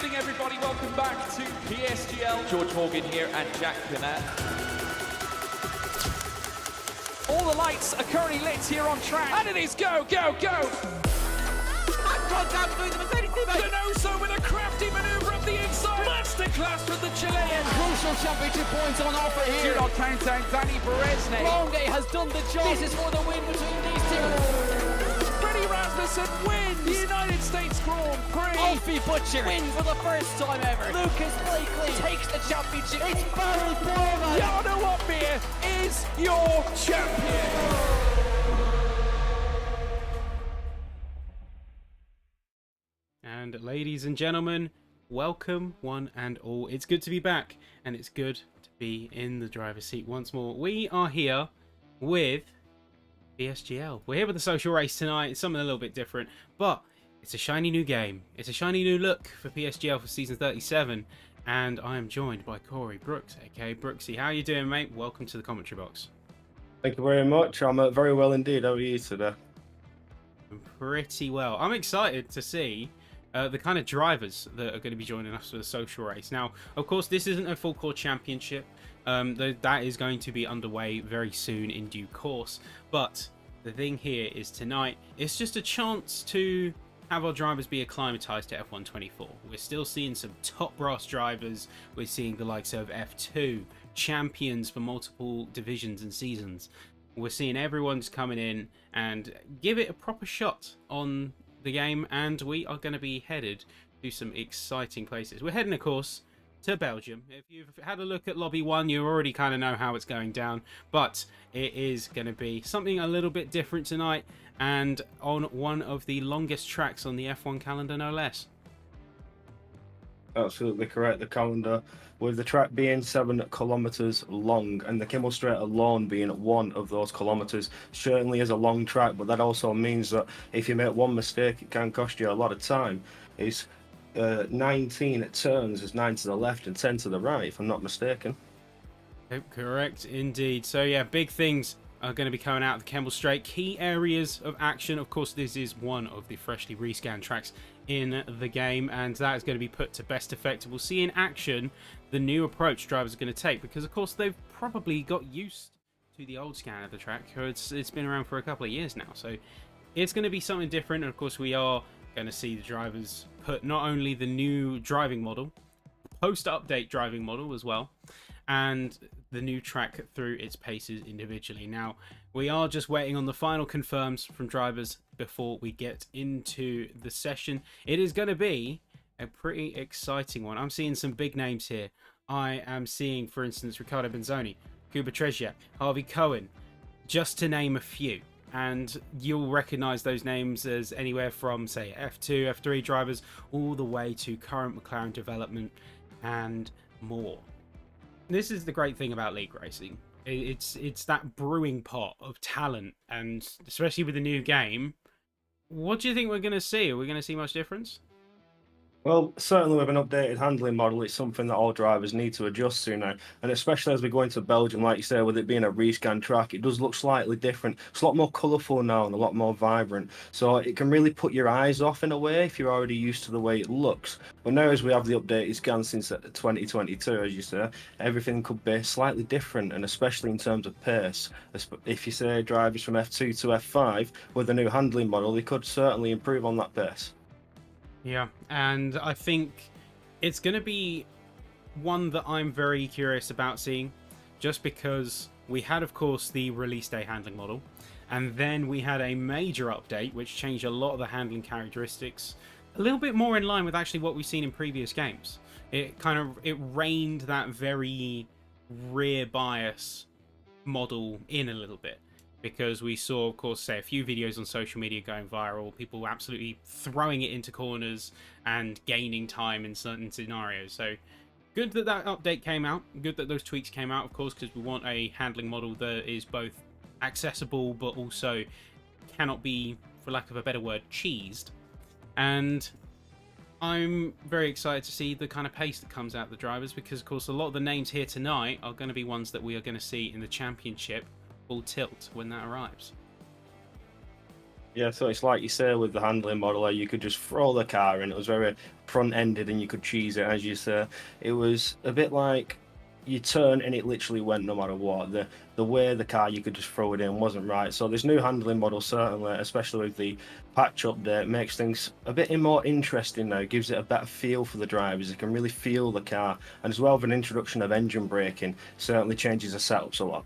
evening, everybody. Welcome back to PSGL. George Morgan here and Jack Canat. All the lights are currently lit here on track. And it is go, go, go! Donoso with a crafty manoeuvre up the inside. Masterclass from the Chilean. Crucial championship points on offer here. Do not count out Danny Berezne. Longe has done the job. This is for the win between these two. Freddie Rasmussen wins the United States Grand Prix. Alfie Butcher win for the first time ever. Lucas Blakely takes the championship. It's Barry Foreman. Jarno Opmeer is your champion. And ladies and gentlemen, welcome one and all. It's good to be back, and it's good to be in the driver's seat once more. We are here with PSGL. We're here with the social race tonight. It's something a little bit different, but it's a shiny new game. It's a shiny new look for PSGL for season 37, and I am joined by Corey Brooks, aka Brooksy. How you doing, mate? Welcome to the commentary box. Thank you very much. I'm very well indeed. How are you today? I'm pretty well. I'm excited to see the kind of drivers that are going to be joining us for the social race. Now, of course, this isn't a full core championship. That is going to be underway very soon in due course. But the thing here is tonight, it's just a chance to have our drivers be acclimatized to F1 24. We're still seeing some top brass drivers. We're seeing the likes of F2, champions for multiple divisions and seasons. We're seeing everyone's coming in and give it a proper shot on the game, and we are going to be headed to some exciting places. We're heading, of course, to Belgium. If you've had a look at Lobby 1, you already kind of know how it's going down, but it is going to be something a little bit different tonight, and on one of the longest tracks on the F1 calendar, no less. Absolutely correct. The calendar, with the track being 7 kilometers long, and the Kimmel Straight alone being one of those kilometers, certainly is a long track. But that also means that if you make one mistake, it can cost you a lot of time. It's 19 turns, is 9 to the left and 10 to the right, if I'm not mistaken. Correct indeed. So yeah, big things are going to be coming out of the Kemble Straight. Key areas of action, of course, this is one of the freshly rescanned tracks in the game, and that is going to be put to best effect. We'll see in action the new approach drivers are going to take, because of course they've probably got used to the old scan of the track. It's been around for a couple of years now, so it's going to be something different. And of course we are going to see the drivers put not only the new driving model, post-update driving model as well, and the new track through its paces individually. Now, we are just waiting on the final confirms from drivers before we get into the session. It is going to be a pretty exciting one. I'm seeing some big names here. I am seeing, for instance, Riccardo Benzoni, Kuba Trzeziak, Harvey Cohen, just to name a few. And you'll recognize those names as anywhere from, say, F2, F3 drivers, all the way to current McLaren development and more. This is the great thing about league racing. It's that brewing pot of talent, and especially with the new game. What do you think we're going to see? Are we going to see much difference? Well, certainly with an updated handling model, it's something that all drivers need to adjust to now. And especially as we go into Belgium, like you say, with it being a rescan track, it does look slightly different. It's a lot more colourful now and a lot more vibrant. So it can really put your eyes off in a way if you're already used to the way it looks. But now as we have the updated scan since 2022, as you say, everything could be slightly different, and especially in terms of pace. If you say drivers from F2 to F5 with the new handling model, they could certainly improve on that pace. Yeah, and I think it's going to be one that I'm very curious about seeing, just because we had, of course, the release day handling model, and then we had a major update which changed a lot of the handling characteristics, a little bit more in line with actually what we've seen in previous games. It reined that very rear bias model in a little bit, because we saw, of course, say a few videos on social media going viral, people absolutely throwing it into corners and gaining time in certain scenarios. So good that that update came out, good that those tweaks came out, of course, because we want a handling model that is both accessible but also cannot be, for lack of a better word, cheesed. And I'm very excited to see the kind of pace that comes out of the drivers, because, of course, a lot of the names here tonight are going to be ones that we are going to see in the championship full tilt when that arrives. Yeah, so it's like you say with the handling model, where you could just throw the car in. It was very front-ended, and you could cheese it, as you say. It was a bit like you turn and it literally went no matter what. The way the car you could just throw it in wasn't right. So this new handling model certainly, especially with the patch update, makes things a bit more interesting now. Gives it a better feel for the drivers. You can really feel the car, and as well with an introduction of engine braking, certainly changes the setups a lot.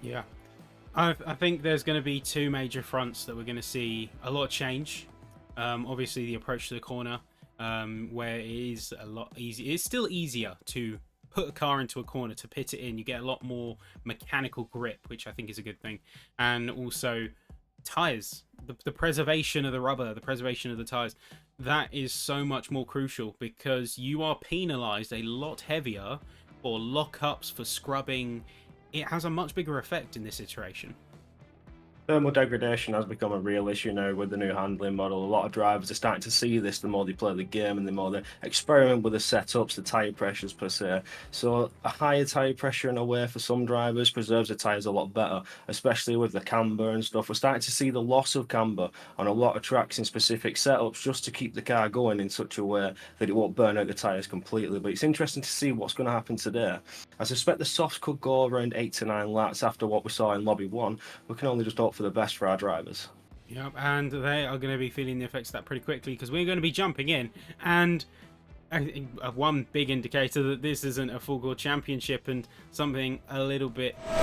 Yeah. I think there's going to be two major fronts that we're going to see a lot of change. Obviously, the approach to the corner, where it is a lot easier. It's still easier to put a car into a corner, to pit it in. You get a lot more mechanical grip, which I think is a good thing. And also, tires, the preservation of the rubber, the preservation of the tires, that is so much more crucial because you are penalized a lot heavier for lockups, for scrubbing. It has a much bigger effect in this iteration. Thermal degradation has become a real issue now with the new handling model. A lot of drivers are starting to see this the more they play the game and the more they experiment with the setups, the tyre pressures per se. So a higher tyre pressure in a way for some drivers preserves the tyres a lot better, especially with the camber and stuff. We're starting to see the loss of camber on a lot of tracks in specific setups just to keep the car going in such a way that it won't burn out the tyres completely. But it's interesting to see what's going to happen today. I suspect the softs could go around 8 to 9 laps after what we saw in Lobby 1. We can only just hope for the best for our drivers. Yep, and they are going to be feeling the effects of that pretty quickly because we're going to be jumping in. And one big indicator that this isn't a full court championship and something a little bit in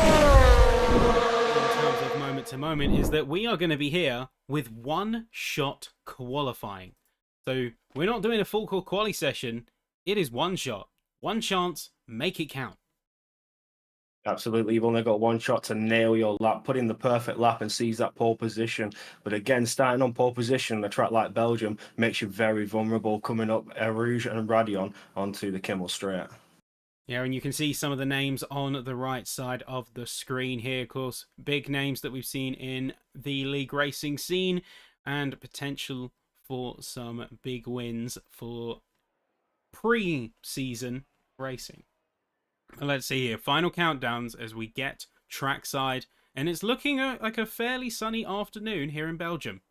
terms of moment to moment is that we are going to be here with one shot qualifying. So we're not doing a full court quali session. It is one shot, one chance, make it count. Absolutely, you've only got one shot to nail your lap, put in the perfect lap and seize that pole position. But again, starting on pole position, a track like Belgium makes you very vulnerable coming up Rouge and Radion onto the Kimmel Straight. Yeah, and you can see some of the names on the right side of the screen here. Of course, big names that we've seen in the league racing scene and potential for some big wins for pre-season racing. Let's see here. Final countdowns as we get trackside. And it's looking like a fairly sunny afternoon here in Belgium.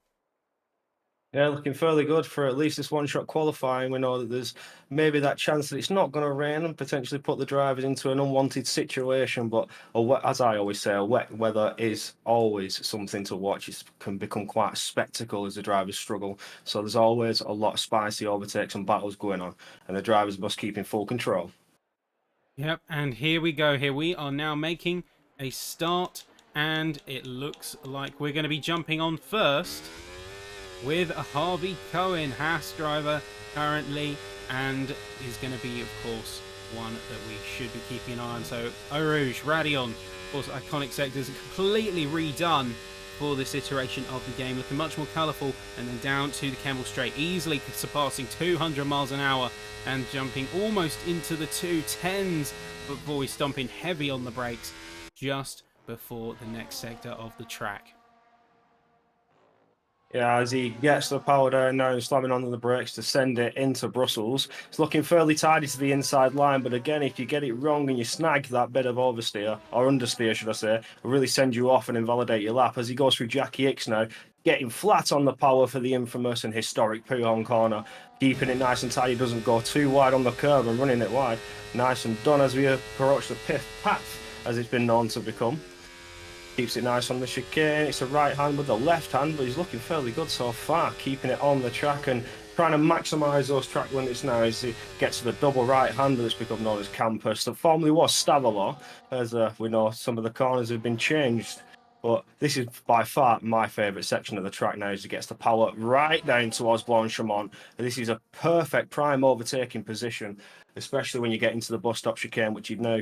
Yeah, looking fairly good for at least this one-shot qualifying. We know that there's maybe that chance that it's not going to rain and potentially put the drivers into an unwanted situation. But as I always say, wet weather is always something to watch. It can become quite a spectacle as the drivers struggle. So there's always a lot of spicy overtakes and battles going on, and the drivers must keep in full control. Yep, and here we go. Here we are now making a start, and it looks like we're going to be jumping on first with a Harvey Cohen, Haas driver currently, and is going to be, of course, one that we should be keeping an eye on. So, Eau Rouge, Radion, of course, iconic sectors completely redone for this iteration of the game, looking much more colourful, and then down to the Kemmel Straight, easily surpassing 200 miles an hour and jumping almost into the 210s before we stomping heavy on the brakes just before the next sector of the track. Yeah, as he gets the power down now and slamming onto the brakes to send it into Brussels. It's looking fairly tidy to the inside line, but again, if you get it wrong and you snag that bit of oversteer, or understeer, should I say, it'll really send you off and invalidate your lap. As he goes through Jackie Hicks now, getting flat on the power for the infamous and historic Pouhon corner, keeping it nice and tight. He doesn't go too wide on the curb and running it wide. Nice and done as we approach the pith path, as it's been known to become. Keeps it nice on the chicane. It's a right hand with the left hand, but he's looking fairly good so far, keeping it on the track and trying to maximise those track limits now as he gets to the double right hander that's become known as Campus. That formerly was Stavelot, as we know some of the corners have been changed. But this is by far my favourite section of the track now as he gets the power right down towards Blanchimont. This is a perfect prime overtaking position, especially when you get into the bus stop chicane, which you've now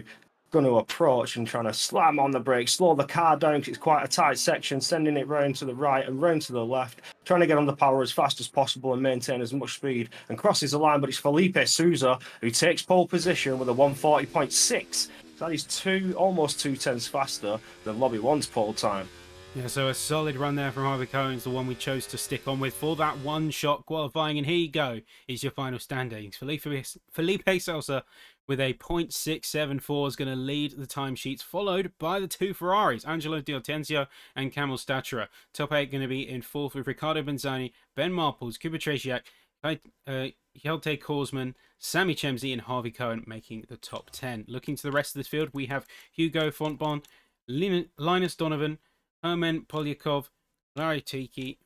going to approach and trying to slam on the brakes, slow the car down because it's quite a tight section, sending it round to the right and round to the left, trying to get on the power as fast as possible and maintain as much speed and crosses the line. But it's Felipe Souza who takes pole position with a 140.6. That is almost 2 tenths faster than Lobby 1's pole time. Yeah, so a solid run there from Harvey Cohen, the one we chose to stick on with for that one-shot qualifying. And here you go, is your final standings. Felipe Sousa with a 0.674 is going to lead the timesheets, followed by the two Ferraris, Angelo Di Ortenzio and Camel Staturer. Top 8 going to be in fourth with Riccardo Benzani, Ben Marples, Kuba Tresiak, Hjelte Korsman, Sammy Chemsey and Harvey Cohen making the top 10. Looking to the rest of the field, we have Hugo Fontbon, Linus Donovan, Herman Polyakov, Larry Tiki,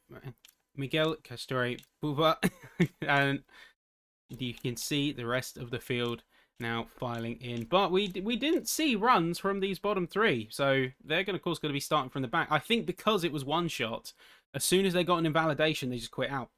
Miguel Castore, Buba, and you can see the rest of the field now filing in. But we didn't see runs from these bottom three, so they're going to, of course, going to be starting from the back. I think because it was one shot, as soon as they got an invalidation, they just quit out.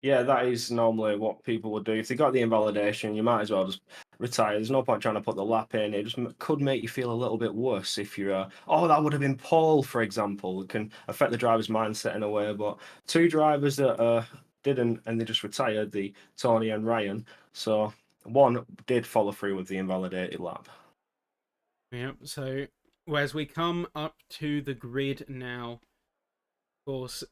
Yeah, that is normally what people would do. If they got the invalidation, you might as well just retire. There's no point trying to put the lap in. It just could make you feel a little bit worse if you're, oh, that would have been Paul, for example. It can affect the driver's mindset in a way. But two drivers that didn't, and they just retired, the Tony and Ryan. So one did follow through with the invalidated lap. Yep, so as we come up to the grid now, of course,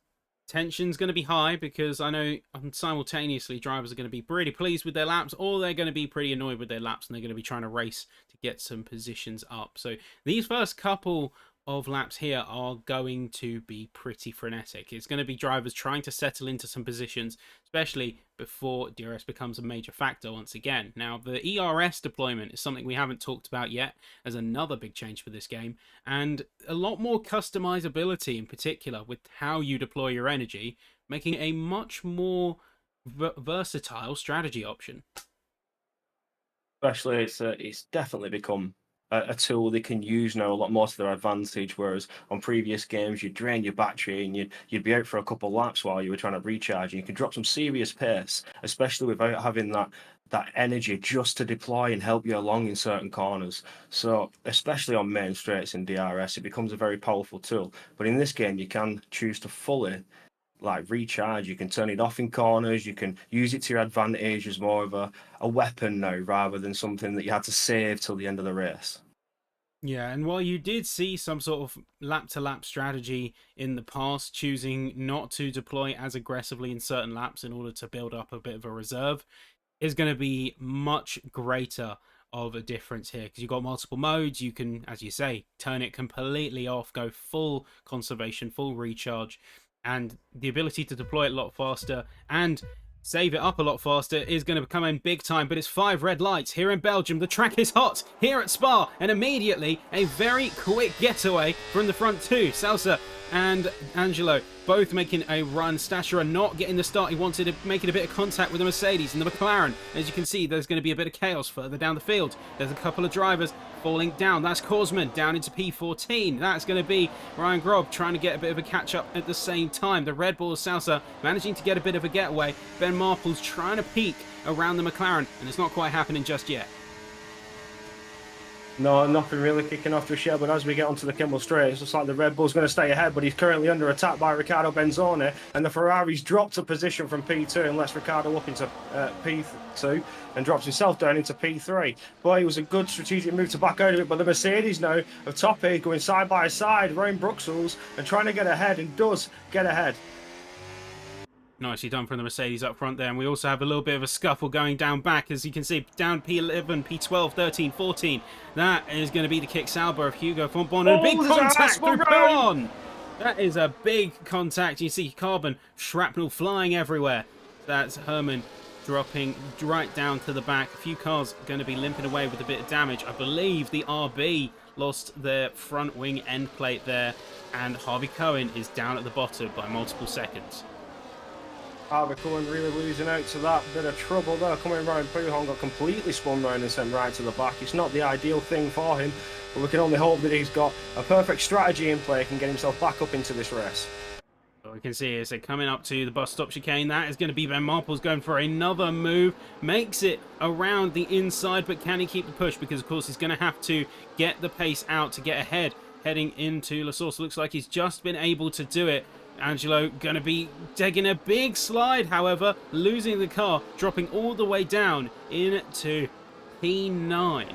tension's going to be high because I know simultaneously drivers are going to be pretty pleased with their laps, or they're going to be pretty annoyed with their laps and they're going to be trying to race to get some positions up. So these first couple of laps here are going to be pretty frenetic. It's going to be drivers trying to settle into some positions, especially before DRS becomes a major factor once again. Now, the ERS deployment is something we haven't talked about yet as another big change for this game, and a lot more customizability in particular with how you deploy your energy, making a much more versatile strategy option. Especially, it's definitely become a tool they can use now a lot more to their advantage, whereas on previous games you'd drain your battery and you'd be out for a couple of laps while you were trying to recharge, and you can drop some serious pace, especially without having that energy just to deploy and help you along in certain corners. So especially on main straights in DRS, it becomes a very powerful tool. But in this game, you can choose to fully recharge. You can turn it off in corners, you can use it to your advantage as more of a weapon now rather than something that you had to save till the end of the race. Yeah, and while you did see some sort of lap-to-lap strategy in the past, choosing not to deploy as aggressively in certain laps in order to build up a bit of a reserve, is going to be much greater of a difference here, because you've got multiple modes. You can, as you say, turn it completely off, go full conservation, full recharge, and the ability to deploy it a lot faster and save it up a lot faster is going to come in big time. But it's 5 red lights here in Belgium. The track is hot here at Spa, and immediately a very quick getaway from the front two. Salsa and Angelo both making a run. Stachura not getting the start. He wanted to make it a bit of contact with the Mercedes and the McLaren. As you can see, there's going to be a bit of chaos further down the field. There's a couple of drivers falling down. That's Korsman down into P14. That's going to be Ryan Grob trying to get a bit of a catch-up at the same time. The Red Bull Salsa managing to get a bit of a getaway. Ben Marples trying to peek around the McLaren, and it's not quite happening just yet. No, nothing really kicking off just yet, but as we get onto the Kimmel Straight, it's just like the Red Bull's going to stay ahead, but he's currently under attack by Riccardo Benzoni, and the Ferrari's dropped a position from P2 and lets Riccardo up into P2 and drops himself down into P3. Boy, it was a good strategic move to back out of it, but the Mercedes now of top 8 going side by side around Bruxelles and trying to get ahead, and does get ahead. Nicely done from the Mercedes up front there. And we also have a little bit of a scuffle going down back, as you can see, down P11, P12, 13, 14. That is going to be the kick salvo of Hugo Fontbon. And a big contact through Pouon. That is a big contact. You see carbon shrapnel flying everywhere. That's Herman dropping right down to the back. A few cars going to be limping away with a bit of damage. I believe the RB lost their front wing end plate there. And Harvey Cohen is down at the bottom by multiple seconds. Harvey Cohen really losing out to that bit of trouble there. Coming around, Pouon got completely spun round and sent right to the back. It's not the ideal thing for him, but we can only hope that he's got a perfect strategy in play, can get himself back up into this race. What we can see is they're coming up to the bus stop chicane. That is going to be Ben Marples going for another move. Makes it around the inside, but can he keep the push? Because, of course, he's going to have to get the pace out to get ahead. Heading into La Source, looks like he's just been able to do it. Angelo going to be taking a big slide, however, losing the car, dropping all the way down into P9.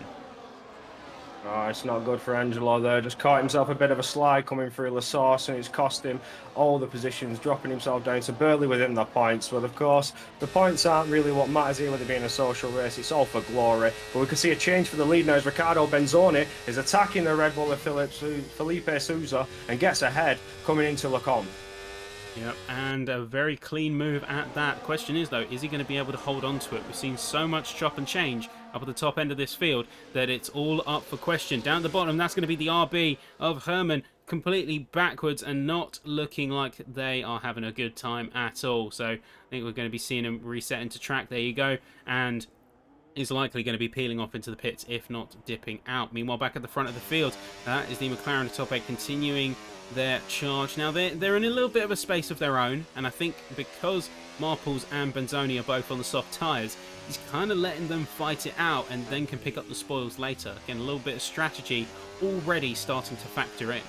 Oh, it's not good for Angelo there. Just caught himself a bit of a slide coming through La Source, and it's cost him all the positions, dropping himself down to barely within the points. But of course, the points aren't really what matters here with it being a social race. It's all for glory. But we can see a change for the lead now as Riccardo Benzoni is attacking the Red Bull of Felipe Souza and gets ahead coming into Lecombe. Yep, and a very clean move at that. Question is, though, is he going to be able to hold on to it? We've seen so much chop and change up at the top end of this field that it's all up for question. Down at the bottom, that's going to be the RB of Herman, completely backwards and not looking like they are having a good time at all. So I think we're going to be seeing him reset into track. There you go. And is likely going to be peeling off into the pits, if not dipping out. Meanwhile, back at the front of the field, that is the McLaren top 8 continuing their charge. Now, they're in a little bit of a space of their own, and I think because Marples and Benzoni are both on the soft tyres, he's kind of letting them fight it out and then can pick up the spoils later. Again, a little bit of strategy already starting to factor in.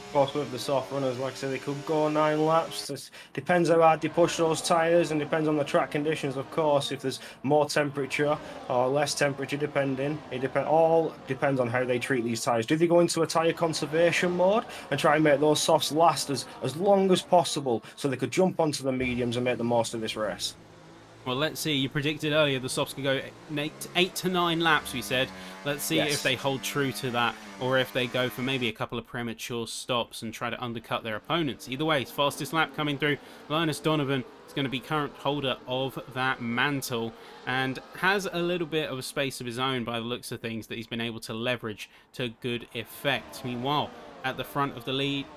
Of course, with the soft runners, like I said, they could go 9 laps. It depends how hard they push those tyres and depends on the track conditions, of course. If there's more temperature or less temperature, depending, all depends on how they treat these tyres. Do they go into a tyre conservation mode and try and make those softs last as long as possible so they could jump onto the mediums and make the most of this race? Well, let's see. You predicted earlier the softs could go 8 to 9 laps, we said. Let's see if they hold true to that, or if they go for maybe a couple of premature stops and try to undercut their opponents. Either way, fastest lap coming through. Linus Donovan is going to be current holder of that mantle and has a little bit of a space of his own by the looks of things that he's been able to leverage to good effect. Meanwhile, at the front of the lead,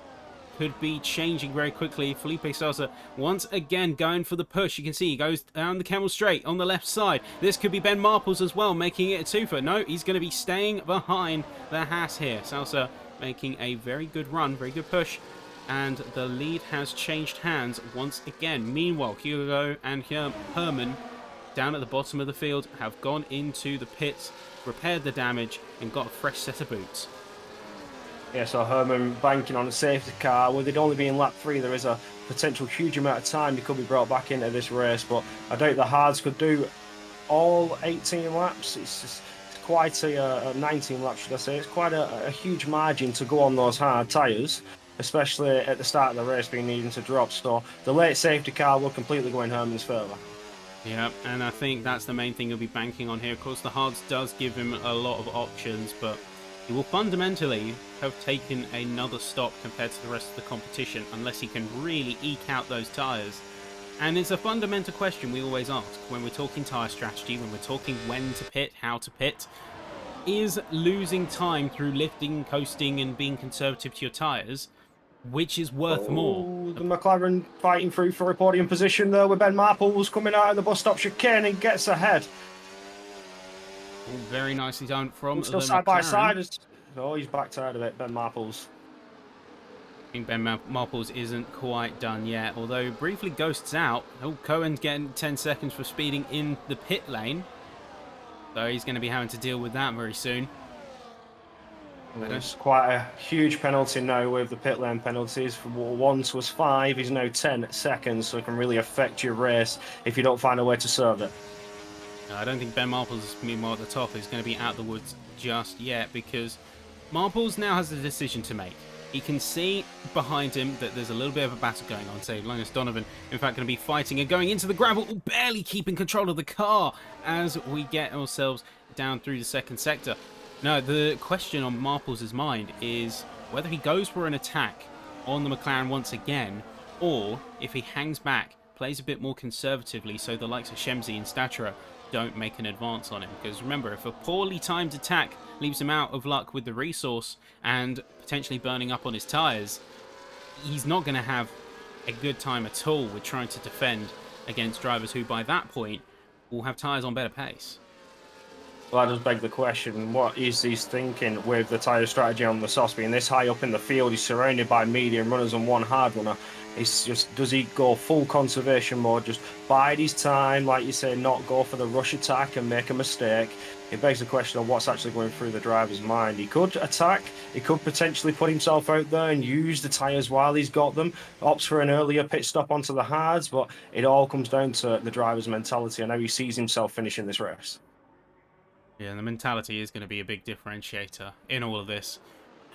could be changing very quickly. Felipe Sousa once again going for the push. You can see he goes down the Camel Straight on the left side. This could be Ben Marples as well, making it a twofer. No, he's going to be staying behind the Haas here. Sousa making a very good run, very good push. And the lead has changed hands once again. Meanwhile, Hugo and Herman down at the bottom of the field have gone into the pits, repaired the damage, and got a fresh set of boots. Yeah, so Herman banking on a safety car. With it only being lap 3, there is a potential huge amount of time he could be brought back into this race, but I doubt the hards could do all 18 laps. It's quite a 19 laps, should I say. It's quite a huge margin to go on those hard tyres, especially at the start of the race being needing to drop. So the late safety car will completely go in Herman's favour. Yeah, and I think that's the main thing he'll be banking on here. Of course, the hards does give him a lot of options, but he will fundamentally have taken another stop compared to the rest of the competition unless he can really eke out those tyres. And it's a fundamental question we always ask when we're talking tyre strategy, when we're talking when to pit, how to pit. Is losing time through lifting, coasting and being conservative to your tyres, which is worth more? The McLaren fighting through for a podium position there with Ben Marples coming out of the bus stop chicane and gets ahead. All very nicely done from still the side McLaren. by side. Oh, he's backed out of it, Ben Marples. I think Ben Marples isn't quite done yet, although briefly ghosts out. Oh, Cohen's getting 10 seconds for speeding in the pit lane. So he's going to be having to deal with that very soon. It's quite a huge penalty now with the pit lane penalties. Once was 5, he's now 10 seconds, so it can really affect your race if you don't find a way to serve it. I don't think Ben Marples, meanwhile at the top, is going to be out of the woods just yet, because Marples now has a decision to make. He can see behind him that there's a little bit of a battle going on. Say, Linus Donovan, in fact, going to be fighting and going into the gravel, barely keeping control of the car as we get ourselves down through the second sector. Now, the question on Marples' mind is whether he goes for an attack on the McLaren once again, or if he hangs back, plays a bit more conservatively so the likes of Shemzy and Statera don't make an advance on him. Because remember, if a poorly timed attack leaves him out of luck with the resource and potentially burning up on his tyres, he's not going to have a good time at all with trying to defend against drivers who by that point will have tyres on better pace. Well, that does beg the question, what is he thinking with the tyre strategy on the softs? Being this high up in the field, he's surrounded by medium runners and one hard runner. It's just, does he go full conservation mode, just bide his time, like you say, not go for the rush attack and make a mistake? It begs the question of what's actually going through the driver's mind. He could attack, he could potentially put himself out there and use the tyres while he's got them, opts for an earlier pit stop onto the hards, but it all comes down to the driver's mentality and how he sees himself finishing this race. Yeah, and the mentality is going to be a big differentiator in all of this.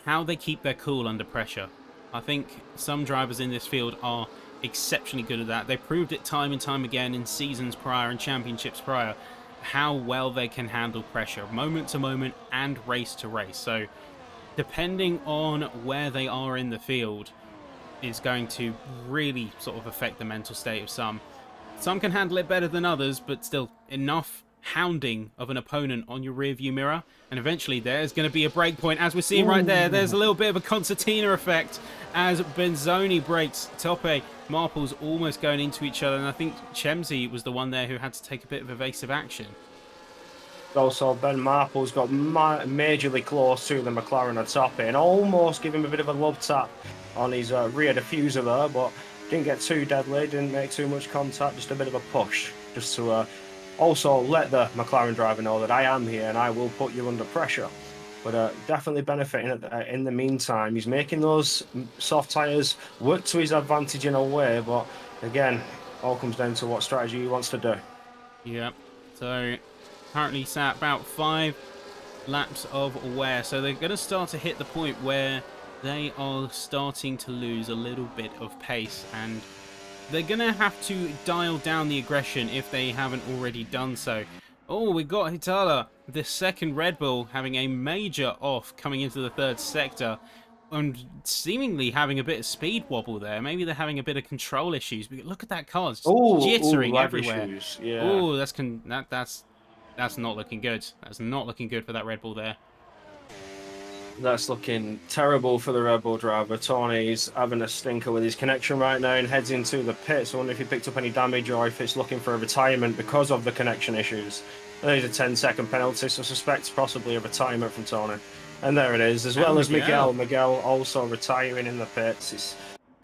How they keep their cool under pressure. I think some drivers in this field are exceptionally good at that. They proved it time and time again in seasons prior and championships prior, how well they can handle pressure, moment to moment and race to race. So depending on where they are in the field is going to really sort of affect the mental state of some. Some can handle it better than others, but still enough hounding of an opponent on your rear view mirror, and eventually there's going to be a break point, as we're seeing right there. There's a little bit of a concertina effect as Benzoni breaks Tope. Marple's almost going into each other, and I think Chemsey was the one there who had to take a bit of evasive action. Also, Ben Marple's got majorly close to the McLaren at Tope and almost give him a bit of a love tap on his rear diffuser there, but didn't get too deadly, didn't make too much contact, just a bit of a push, just to also let the McLaren driver know that I am here and I will put you under pressure. But definitely benefiting in the meantime. He's making those soft tyres work to his advantage in a way, but again, all comes down to what strategy he wants to do. Yeah, so currently sat about 5 laps of wear, so they're going to start to hit the point where they are starting to lose a little bit of pace, and they're going to have to dial down the aggression if they haven't already done so. Oh, we got Hitala, the second Red Bull, having a major off coming into the third sector and seemingly having a bit of speed wobble there. Maybe they're having a bit of control issues. But look at that car, it's jittering everywhere. Yeah. Oh, that's not looking good. That's not looking good for that Red Bull there. That's looking terrible for the Red Bull driver. Tony's having a stinker with his connection right now and heads into the pits. I wonder if he picked up any damage or if it's looking for a retirement because of the connection issues. There's a 10-second penalty, so I suspect possibly a retirement from Tony. And there it is, as well as Miguel. Miguel also retiring in the pits. It's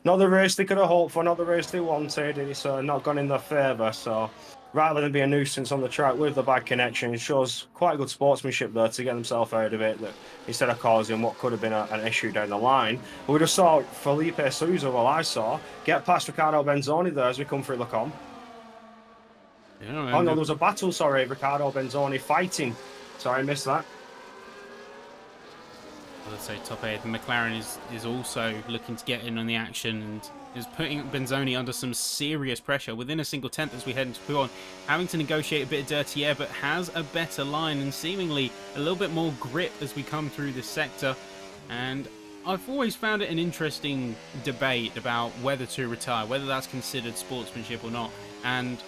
not the race they could have hoped for, not the race they wanted. It's not gone in their favour, so rather than be a nuisance on the track with the bad connection, it shows quite good sportsmanship there to get themselves out of it, that instead of causing what could have been an issue down the line. But we just saw Felipe Sousa, get past Ricardo Benzoni there as we come through the com. Yeah, oh no, there was a battle, sorry, Ricardo Benzoni fighting. Sorry, I missed that. Let's say top 8. The McLaren is also looking to get in on the action and is putting Benzoni under some serious pressure within a single tenth as we head into P1, having to negotiate a bit of dirty air, but has a better line and seemingly a little bit more grip as we come through this sector. And I've always found it an interesting debate about whether to retire, whether that's considered sportsmanship or not. And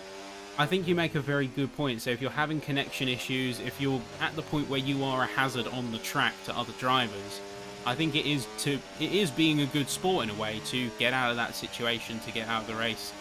I think you make a very good point. So if you're having connection issues, if you're at the point where you are a hazard on the track to other drivers, I think it is being a good sport in a way to get out of that situation, to get out of the race,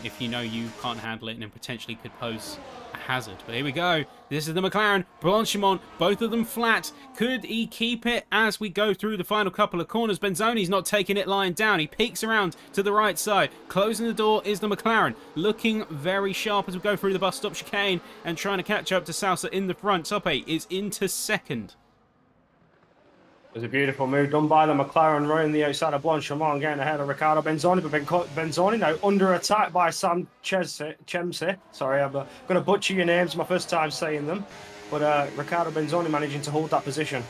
if you know you can't handle it and potentially could pose a hazard. But here we go. This is the McLaren. Blanchimont, both of them flat. Could he keep it as we go through the final couple of corners? Benzoni's not taking it lying down. He peeks around to the right side. Closing the door is the McLaren. Looking very sharp as we go through the bus stop chicane and trying to catch up to Sousa in the front. Top 8 is into second. It was a beautiful move done by the McLaren, running the outside of Blanchimont, getting ahead of Ricardo Benzoni, but Benzoni now under attack by Sam Chemsey. Sorry, I'm going to butcher your names, my first time saying them. But Ricardo Benzoni managing to hold that position.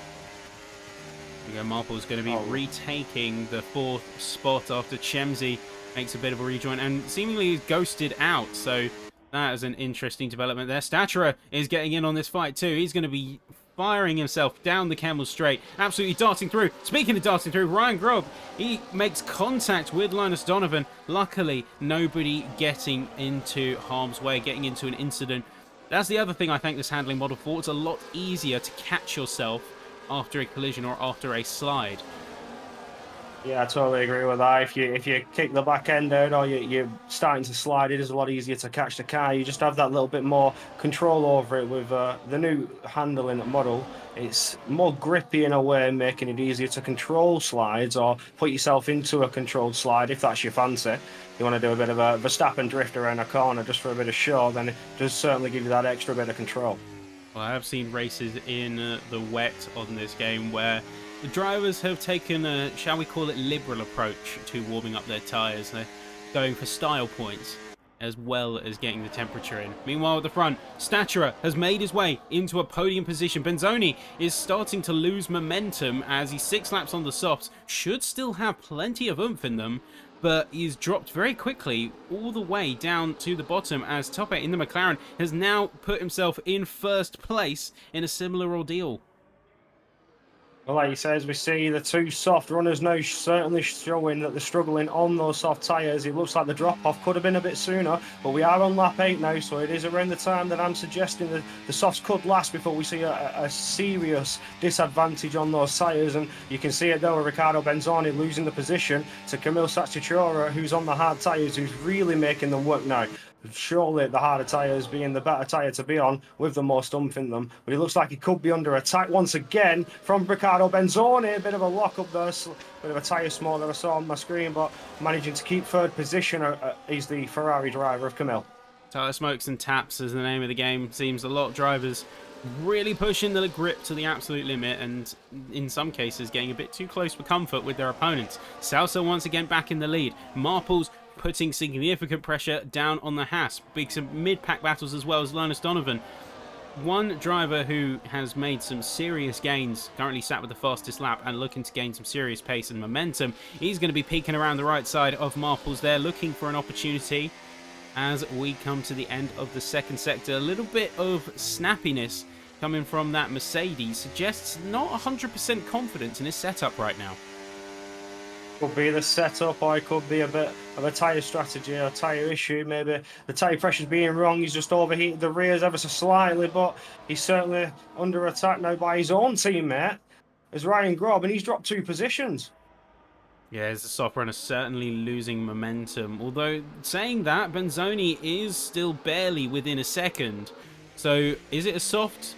Marple's going to be retaking the 4th spot after Chemsey makes a bit of a rejoin and seemingly is ghosted out. So that is an interesting development there. Statera is getting in on this fight too. He's going to be firing himself down the Kemmel Straight, absolutely darting through. Speaking of darting through, Ryan Grob, he makes contact with Linus Donovan. Luckily, nobody getting into harm's way, getting into an incident. That's the other thing I think this handling model for. It's a lot easier to catch yourself after a collision or after a slide. Yeah, I totally agree with that. If you kick the back end out or you're starting to slide, it is a lot easier to catch the car. You just have that little bit more control over it with the new handling model. It's more grippy in a way, making it easier to control slides or put yourself into a controlled slide if that's your fancy. You want to do a bit of a Verstappen drift around a corner just for a bit of show, then it does certainly give you that extra bit of control. Well, I have seen races in the wet on this game where the drivers have taken a, shall we call it, liberal approach to warming up their tyres. They're going for style points. as well as getting the temperature in. Meanwhile, at the front, Staturer has made his way into a podium position. Benzoni is starting to lose momentum as he's 6 laps on the softs. Should still have plenty of oomph in them, but he's dropped very quickly all the way down to the bottom as Toppe in the McLaren has now put himself in first place in a similar ordeal. Well, like you say, as we see the two soft runners now certainly showing that they're struggling on those soft tyres. It looks like the drop-off could have been a bit sooner, but we are on lap 8 now, so it is around the time that I'm suggesting that the softs could last before we see a serious disadvantage on those tyres. And you can see it though with Riccardo Benzoni losing the position to Camille Sacchichora, who's on the hard tyres, who's really making them work now. Surely the harder tyres being the better tyre to be on with the most oomph in them. But it looks like he could be under attack once again from Riccardo Benzoni. A bit of a lock up there, bit of a tyre smoke that I saw on my screen, but managing to keep third position. He's the Ferrari driver of Camille. Tyre smokes and taps is the name of the game. Seems a lot of drivers really pushing the grip to the absolute limit and in some cases getting a bit too close for comfort with their opponents. Salsa once again back in the lead. Marples putting significant pressure down on the Haas. Big some mid-pack battles as well as Linus Donovan. One driver who has made some serious gains, currently sat with the fastest lap and looking to gain some serious pace and momentum. He's going to be peeking around the right side of Marples there, looking for an opportunity as we come to the end of the second sector. A little bit of snappiness coming from that Mercedes suggests not 100% confidence in his setup right now. Could be the setup, or it could be a bit of a tyre strategy or tyre issue. Maybe the tyre pressure's being wrong. He's just overheated the rears ever so slightly, but he's certainly under attack now by his own teammate, as Ryan Grob, and he's dropped 2 positions. Yeah, as the soft runner certainly losing momentum. Although, saying that, Benzoni is still barely within a second. So, is it a soft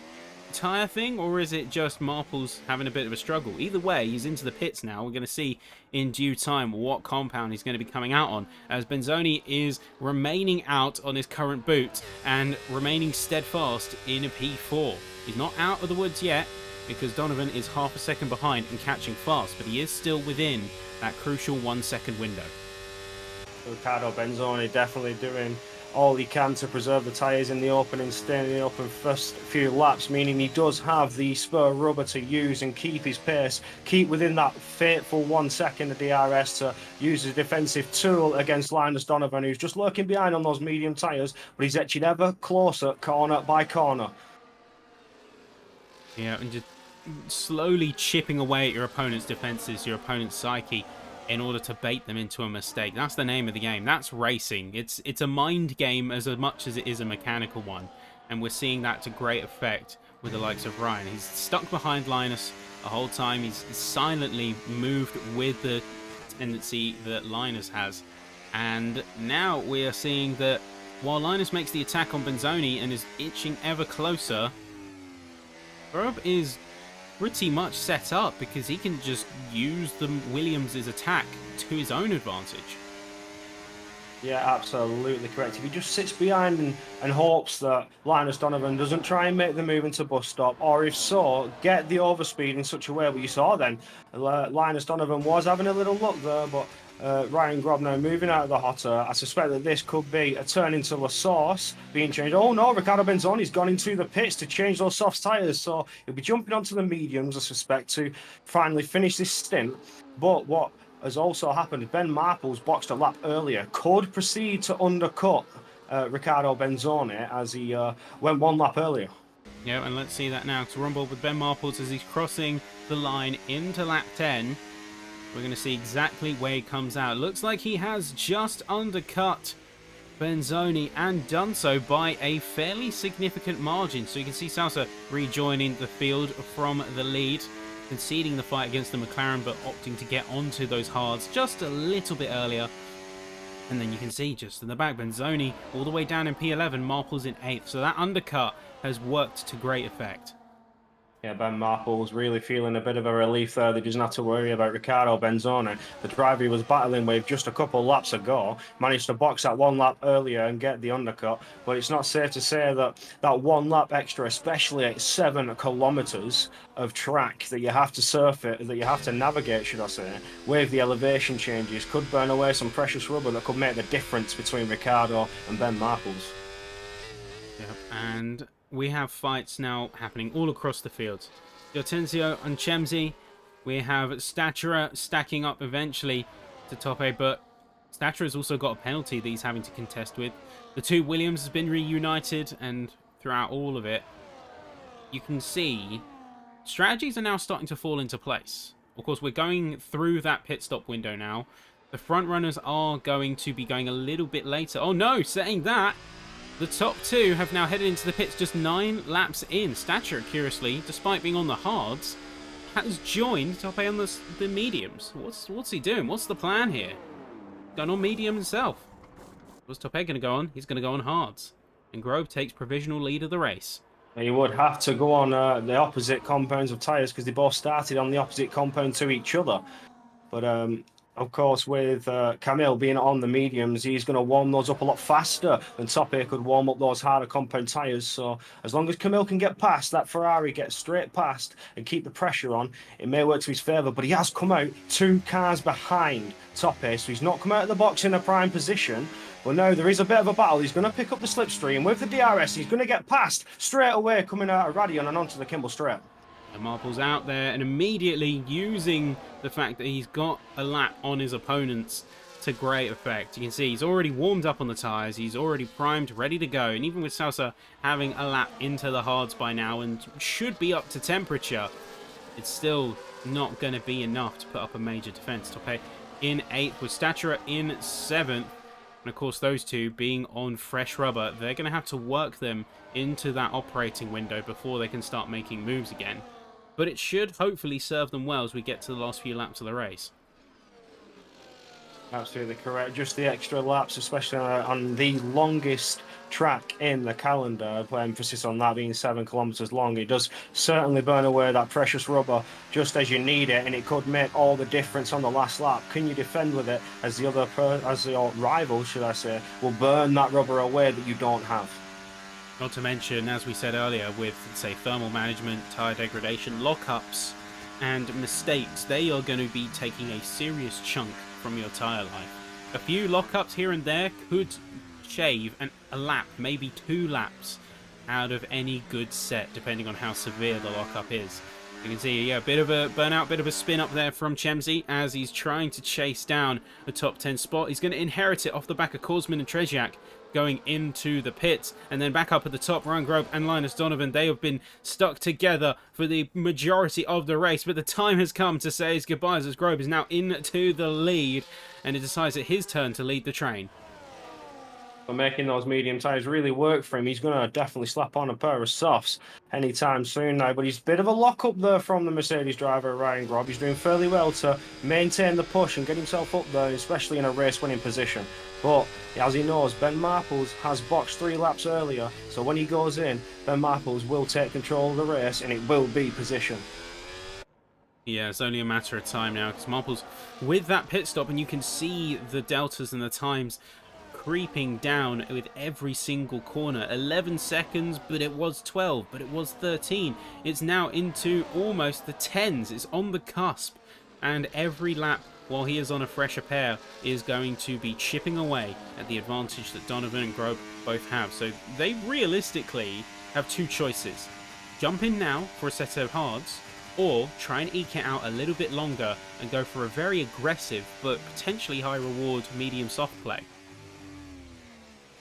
tyre thing, or is it just Marples having a bit of a struggle? Either way, he's into the pits now. We're going to see in due time what compound he's going to be coming out on, as Benzoni is remaining out on his current boot and remaining steadfast in a P4. He's not out of the woods yet because Donovan is half a second behind and catching fast, but he is still within that crucial 1 second window. Riccardo Benzoni definitely doing all he can to preserve the tyres in the open and staying in the open first few laps, meaning he does have the spare rubber to use and keep his pace, keep within that fateful 1 second of DRS to use as a defensive tool against Linus Donovan, who's just lurking behind on those medium tyres, but he's edging ever closer corner by corner. Yeah, and just slowly chipping away at your opponent's defenses, your opponent's psyche, in order to bait them into a mistake. That's the name of the game. That's racing. It's a mind game as much as it is a mechanical one. And we're seeing that to great effect with the likes of Ryan. He's stuck behind Linus the whole time. He's silently moved with the tendency that Linus has. And now we are seeing that while Linus makes the attack on Benzoni and is inching ever closer, Grob is pretty much set up because he can just use the Williams' attack to his own advantage. Yeah, absolutely correct. If he just sits behind and hopes that Linus Donovan doesn't try and make the move into bus stop, or if so, get the overspeed in such a way where you saw then Linus Donovan was having a little look there, but Ryan Grob now moving out of the hotter. I suspect that this could be a turn into La Source being changed. Oh no, Riccardo Benzoni's gone into the pits to change those soft tyres, so he'll be jumping onto the mediums, I suspect, to finally finish this stint. But what has also happened, Ben Marples boxed a lap earlier, could proceed to undercut Riccardo Benzoni as he went 1 lap earlier. Yeah, and let's see that now. To rumble with Ben Marples as he's crossing the line into lap 10. We're going to see exactly where he comes out. Looks like he has just undercut Benzoni and done so by a fairly significant margin. So you can see Salsa rejoining the field from the lead, conceding the fight against the McLaren, but opting to get onto those hards just a little bit earlier. And then you can see just in the back, Benzoni all the way down in P11, Marples in 8th. So that undercut has worked to great effect. Yeah, Ben Marple's really feeling a bit of a relief there. They doesn't have to worry about Riccardo Benzone. The driver he was battling with just a couple of laps ago managed to box that one lap earlier and get the undercut. But it's not safe to say that that one lap extra, especially at 7 kilometers of track that you have to surf it, that you have to navigate, should I say, with the elevation changes, could burn away some precious rubber that could make the difference between Riccardo and Ben Marples. Yep. And we have fights now happening all across the field. Giortenzio and Chemzy. We have Staturer stacking up eventually to top 8, but Staturer has also got a penalty that he's having to contest with. The two Williams has been reunited, and throughout all of it, you can see strategies are now starting to fall into place. Of course, we're going through that pit stop window now. The front runners are going to be going a little bit later. Oh no, saying that, the top two have now headed into the pits just 9 laps in. Stature, curiously, despite being on the hards, has joined top 8 on the mediums. What's he doing? What's the plan here? Going on medium himself. What's top 8 going to go on? He's going to go on hards. And Grove takes provisional lead of the race. You would have to go on the opposite compounds of tyres because they both started on the opposite compound to each other. But of course, with Camille being on the mediums, he's going to warm those up a lot faster than Toppe could warm up those harder compound tyres. So as long as Camille can get past, that Ferrari gets straight past and keep the pressure on, it may work to his favour. But he has come out 2 cars behind Toppe, so he's not come out of the box in a prime position. But now there is a bit of a battle. He's going to pick up the slipstream with the DRS. He's going to get past straight away coming out of Radion and onto the Kimball Straight. And Marple's out there and immediately using the fact that he's got a lap on his opponents to great effect. You can see he's already warmed up on the tyres, he's already primed, ready to go, and even with Salsa having a lap into the hards by now and should be up to temperature, it's still not going to be enough to put up a major defence. Toppe in 8th with Statura in 7th, and of course those two being on fresh rubber, they're going to have to work them into that operating window before they can start making moves again. But it should hopefully serve them well as we get to the last few laps of the race. Absolutely correct. Just the extra laps, especially on the longest track in the calendar. I put emphasis on that being 7 kilometers long. It does certainly burn away that precious rubber just as you need it, and it could make all the difference on the last lap. Can you defend with it as your rival, should I say, will burn that rubber away that you don't have? Not to mention, as we said earlier, with, say, thermal management, tyre degradation, lockups, and mistakes, they are going to be taking a serious chunk from your tyre life. A few lockups here and there could shave a lap, maybe 2 laps, out of any good set, depending on how severe the lockup is. You can see, yeah, a bit of a burnout, bit of a spin up there from Chemzy as he's trying to chase down a top 10 spot. He's going to inherit it off the back of Korsman and Treziak going into the pits, and then back up at the top, Ryan Grove and Linus Donovan. They have been stuck together for the majority of the race, but the time has come to say his goodbyes as Grove is now into the lead, and it decides it's his turn to lead the train. But making those medium tyres really work for him. He's going to definitely slap on a pair of softs anytime soon now. But he's a bit of a lock-up there from the Mercedes driver, Ryan Grob. He's doing fairly well to maintain the push and get himself up there, especially in a race-winning position. But as he knows, Ben Marples has boxed 3 laps earlier. So when he goes in, Ben Marples will take control of the race and it will be position. Yeah, it's only a matter of time now because Marples with that pit stop, and you can see the deltas and the times creeping down with every single corner. 11 seconds, but it was 12, but it was 13. It's now into almost the 10s. It's on the cusp, and every lap while he is on a fresher pair is going to be chipping away at the advantage that Donovan and Grobe both have. So they realistically have 2 choices. Jump in now for a set of hards, or try and eke it out a little bit longer and go for a very aggressive but potentially high reward medium soft play.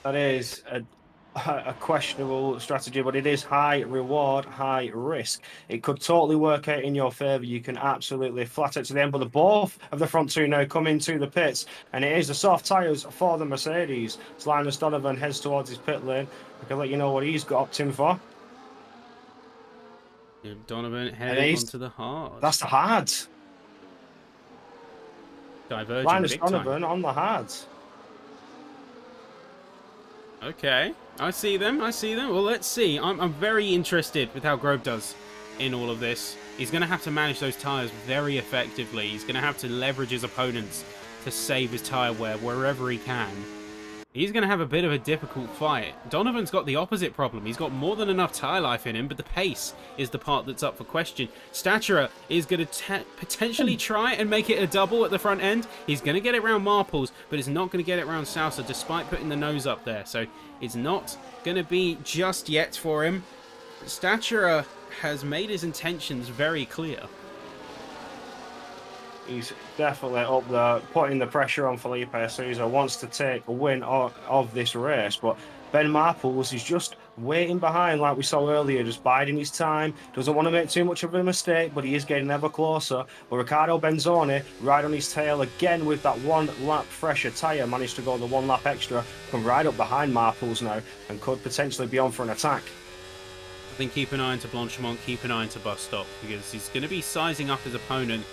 That is a questionable strategy, but it is high reward, high risk. It could totally work out in your favour. You can absolutely flat it to the end, but both of the front two now come into the pits, and it is the soft tyres for the Mercedes. As Linus Donovan heads towards his pit lane, I can let you know what he's got opted for. Yeah, Donovan heading onto the hard. That's the hards. Diverging Linus big Donovan time. on the hards. Okay, I see them. Well, let's see. I'm very interested with how Grove does in all of this. He's going to have to manage those tyres very effectively. He's going to have to leverage his opponents to save his tyre wear wherever he can. He's going to have a bit of a difficult fight. Donovan's got the opposite problem. He's got more than enough tyre life in him, but the pace is the part that's up for question. Staturer is going to potentially try and make it a double at the front end. He's going to get it around Marples, but he's not going to get it around Salsa, despite putting the nose up there. So it's not going to be just yet for him. Staturer has made his intentions very clear. He's definitely up there, putting the pressure on Felipe Sousa, wants to take a win of this race, but Ben Marples is just waiting behind like we saw earlier, just biding his time, doesn't want to make too much of a mistake, but he is getting ever closer. But Riccardo Benzoni, right on his tail again with that 1 lap fresher tyre, managed to go the 1 lap extra, come right up behind Marples now, and could potentially be on for an attack. I think keep an eye into Blanchimont, keep an eye into Bus Stop, because he's going to be sizing up his opponent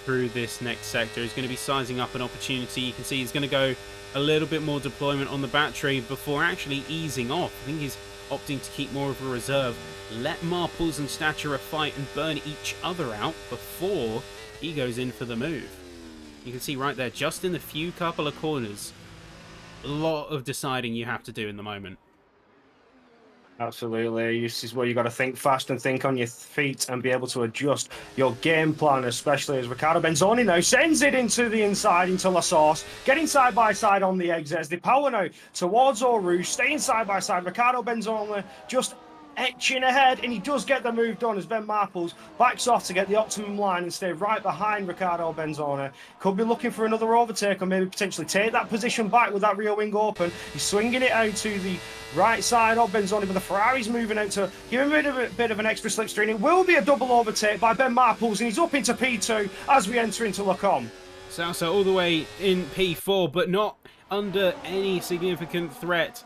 through this next sector. He's going to be sizing up an opportunity. You can see he's going to go a little bit more deployment on the battery before actually easing off. I think he's opting to keep more of a reserve. Let Marples and Staturer fight and burn each other out before he goes in for the move. You can see right there, just in the few couple of corners, a lot of deciding you have to do in the moment. Absolutely. This is where you got to think fast and think on your feet and be able to adjust your game plan, especially as Riccardo Benzoni now sends it into the inside, into La Source, getting side by side on the exit as they power now towards Eau Rouge, staying side by side. Riccardo Benzoni just etching ahead, and he does get the move done as Ben Marples backs off to get the optimum line and stay right behind Riccardo Benzoni. Could be looking for another overtake or maybe potentially take that position back with that rear wing open. He's swinging it out to the right side of Benzoni, but the Ferrari's moving out to give him a bit of an extra slipstream. It will be a double overtake by Ben Marples, and he's up into P2 as we enter into Lacombe. Salsa all the way in P4, but not under any significant threat.